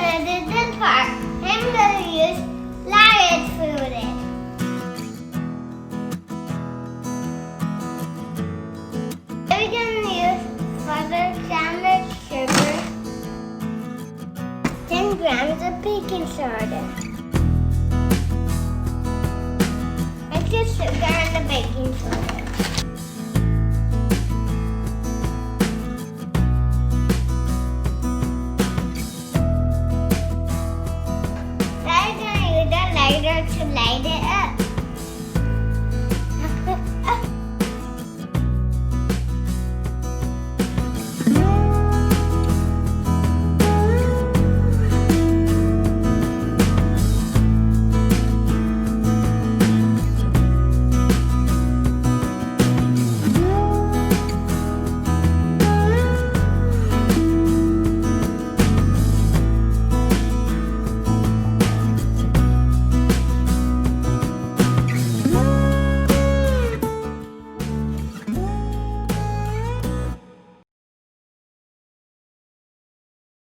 gonna do this part. I'm gonna use light food. We're gonna use butter, sandwich, sugar, 10 grams of baking soda. And just sugar and the baking soda.